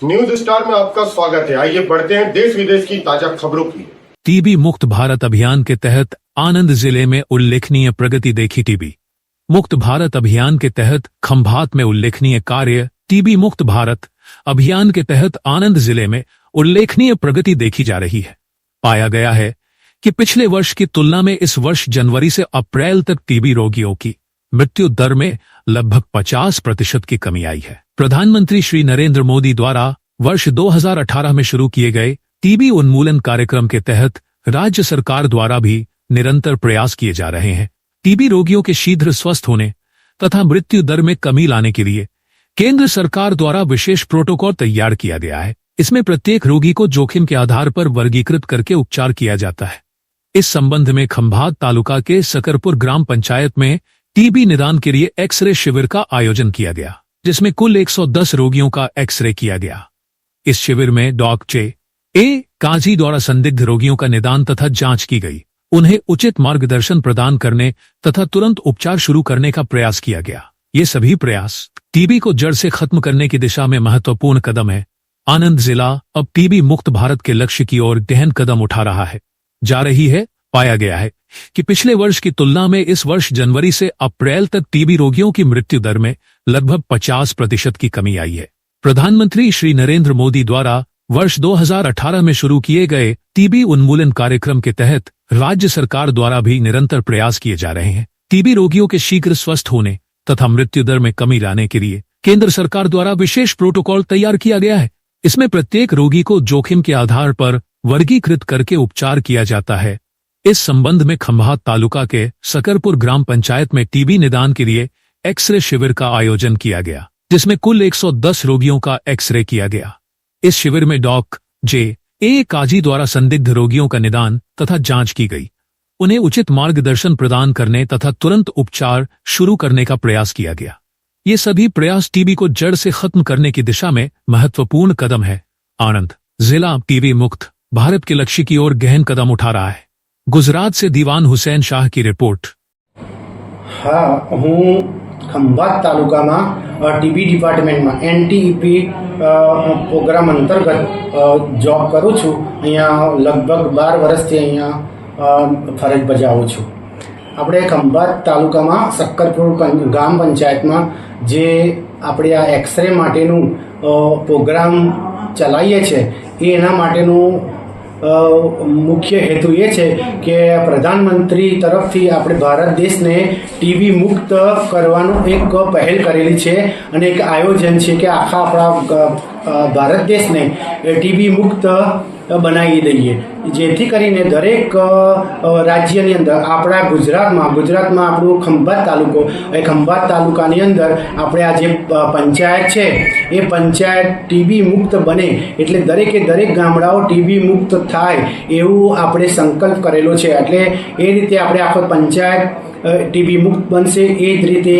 News star में आपका स्वागत है। आइए बढ़ते हैं देश विदेश की ताजा खबरों की। टीबी मुक्त भारत अभियान के तहत आनंद जिले में उल्लेखनीय प्रगति देखी। टीबी मुक्त भारत अभियान के तहत खंभात में उल्लेखनीय कार्य। टीबी मुक्त भारत अभियान के तहत आनंद जिले में उल्लेखनीय प्रगति देखी जा रही है। पाया गया है कि पिछले वर्ष की तुलना में इस वर्ष जनवरी से अप्रैल तक टीबी रोगियों की मृत्यु दर में लगभग 50% की कमी आई है। प्रधानमंत्री श्री नरेंद्र मोदी द्वारा वर्ष 2018 में शुरू किए गए टीबी उन्मूलन कार्यक्रम के तहत राज्य सरकार द्वारा भी निरंतर प्रयास किए जा रहे हैं। टीबी रोगियों के शीघ्र स्वस्थ होने तथा मृत्यु दर में कमी लाने के लिए केंद्र सरकार द्वारा विशेष प्रोटोकॉल तैयार किया गया है। इसमें प्रत्येक रोगी को जोखिम के आधार पर वर्गीकृत करके उपचार किया जाता है। इस संबंध में खंभात तालुका के सकरपुर ग्राम पंचायत में टीबी निदान के लिए एक्सरे शिविर का आयोजन किया गया, जिसमें कुल 110 रोगियों का एक्सरे किया गया। इस शिविर में डॉक्टर काजी द्वारा संदिग्ध रोगियों का निदान तथा जांच की गई। उन्हें उचित मार्गदर्शन प्रदान करने तथा तुरंत उपचार शुरू करने का प्रयास किया गया। ये सभी प्रयास टीबी को जड़ से खत्म करने की दिशा में महत्वपूर्ण कदम है। आनंद जिला अब टीबी मुक्त भारत के लक्ष्य की ओर गहन कदम उठा जा रही है। पाया गया है कि पिछले वर्ष की तुलना में इस वर्ष जनवरी से अप्रैल तक टीबी रोगियों की मृत्यु दर में लगभग 50% की कमी आई है। प्रधानमंत्री श्री नरेंद्र मोदी द्वारा वर्ष 2018 में शुरू किए गए टीबी उन्मूलन कार्यक्रम के तहत राज्य सरकार द्वारा भी निरंतर प्रयास किए जा रहे हैं। टीबी रोगियों के शीघ्र स्वस्थ होने तथा मृत्यु दर में कमी लाने के लिए केंद्र सरकार द्वारा विशेष प्रोटोकॉल तैयार किया गया है। इसमें प्रत्येक रोगी को जोखिम के आधार पर वर्गीकृत करके उपचार किया जाता है। इस संबंध में खंभात तालुका के सकरपुर ग्राम पंचायत में टीबी निदान के लिए एक्सरे शिविर का आयोजन किया गया, जिसमें कुल 110 रोगियों का एक्सरे किया गया। इस शिविर में डॉक्टर काजी द्वारा संदिग्ध रोगियों का निदान तथा जांच की गई। उन्हें उचित मार्गदर्शन प्रदान करने तथा तुरंत उपचार शुरू करने का प्रयास किया गया। ये सभी प्रयास टीबी को जड़ से खत्म करने की दिशा में महत्वपूर्ण कदम है। आनंद जिला टीबी मुक्त भारत के लक्ष्य की ओर गहन कदम उठा रहा है। गुजरात से दीवान हुसैन शाह की रिपोर्ट। हाँ, हूँ खंभात तालुका में टीबी डिपार्टमेंट में एनटीईपी प्रोग्राम अंतर्गत जॉब करूँ छूँ। अहींया लगभग 12 वर्षथी अहींया फरज बजावुं छूं। આપણે ખંભાત તાલુકામાં સક્કરપુર ગ્રામ પંચાયતમાં જે આપણે આ એક્સરે માટેનું પ્રોગ્રામ ચલાવીએ છીએ એના માટેનું મુખ્ય હેતુ એ છે કે પ્રધાનમંત્રી તરફથી આપણે ભારત દેશને ટીબી મુક્ત કરવાનું એક પહેલ કરેલી છે અને એક આયોજન છે કે આખા આપણા ભારત દેશને ટીબી મુક્ત બનાવી દઈએ, જેથી કરીને દરેક રાજ્યની અંદર આપણા ગુજરાતમાં આપણું ખંભાત તાલુકો એ ખંભાત તાલુકાની અંદર આપણે આ જે પંચાયત છે એ પંચાયત ટીબી મુક્ત બને એટલે દરેકે દરેક ગામડાઓ ટીબી મુક્ત થાય એવું આપણે સંકલ્પ કરેલો છે। એટલે એ રીતે આપણે આખો પંચાયત ટીબી મુક્ત બનશે, એ જ રીતે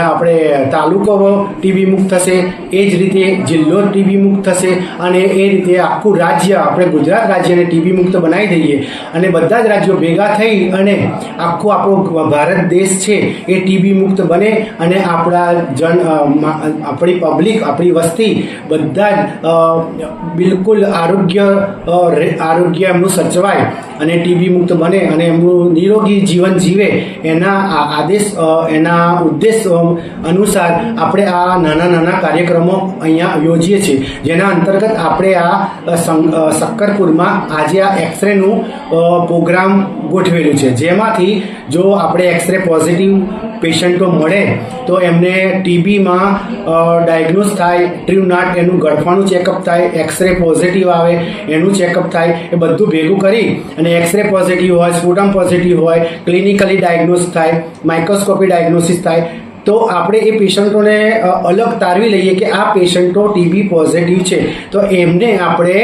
આપણે તાલુકો ટીબી મુક્ત થશે, એ જ રીતે જિલ્લો ટીબી મુક્ત થશે અને એ રીતે આખું રાજ્ય આપણે ગુજરાત રાજ્યને ટીબી મુક્ત બનાવી દઈએ અને બધા જ રાજ્યો ભેગા થઈ અને આખું આપણો ભારત દેશ છે એ ટીબી મુક્ત બને અને આપણા આપણી પબ્લિક આપણી વસ્તી બધા જ બિલકુલ આરોગ્ય એમનું સચવાય અને ટીબી મુક્ત બને અને એમનું નિરોગી જીવન જીવે એના આદેશ એના ઉદ્દેશ અનુસાર આપણે આ નાના કાર્યક્રમો અહીંયા યોજીએ છીએ, જેના અંતર્ગત આપણે આ સક્કરપુરમાં આજે આ એક્સરેનું પ્રોગ્રામ ગોઠવેલું છે, જેમાંથી જો આપણે એક્સરે પોઝિટિવ પેશન્ટો મળે તો એમને ટીબીમાં ડાયગ્નોઝ થાય, ટ્રીવ નાટ એનું ગળફાનું ચેકઅપ થાય, એક્સરે પોઝિટિવ આવે એનું ચેકઅપ થાય, એ બધું ભેગું કરી અને એક્સરે પોઝિટિવ હોય, સ્પુટમ પોઝિટિવ હોય, ક્લિનિકલી ડાયગ્નોઝ થાય, માઇક્રોસ્કોપી ડાયગ્નોસિસ થાય તો આપણે એ પેશન્ટોને અલગ તારવી લઈએ કે આ પેશન્ટો ટીબી પોઝિટિવ છે તો એમને આપણે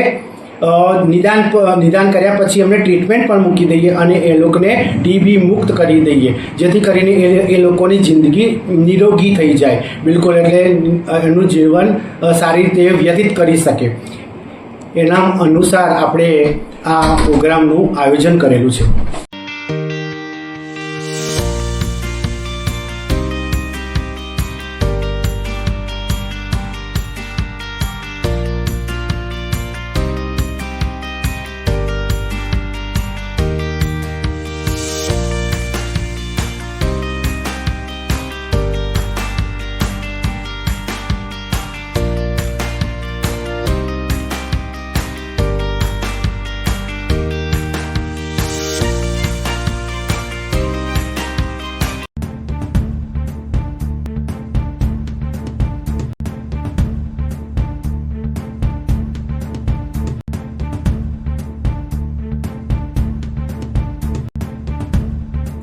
નિદાન કર્યા પછી એમને ટ્રીટમેન્ટ પણ મૂકી દઈએ અને એ લોકોને ટીબી મુક્ત કરી દઈએ, જેથી કરીને એ લોકોની જિંદગી નિરોગી થઈ જાય બિલકુલ, એટલે એનું જીવન સારી રીતે વ્યતીત કરી શકે। એના અનુસાર આપણે આ પ્રોગ્રામનું આયોજન કરેલું છે।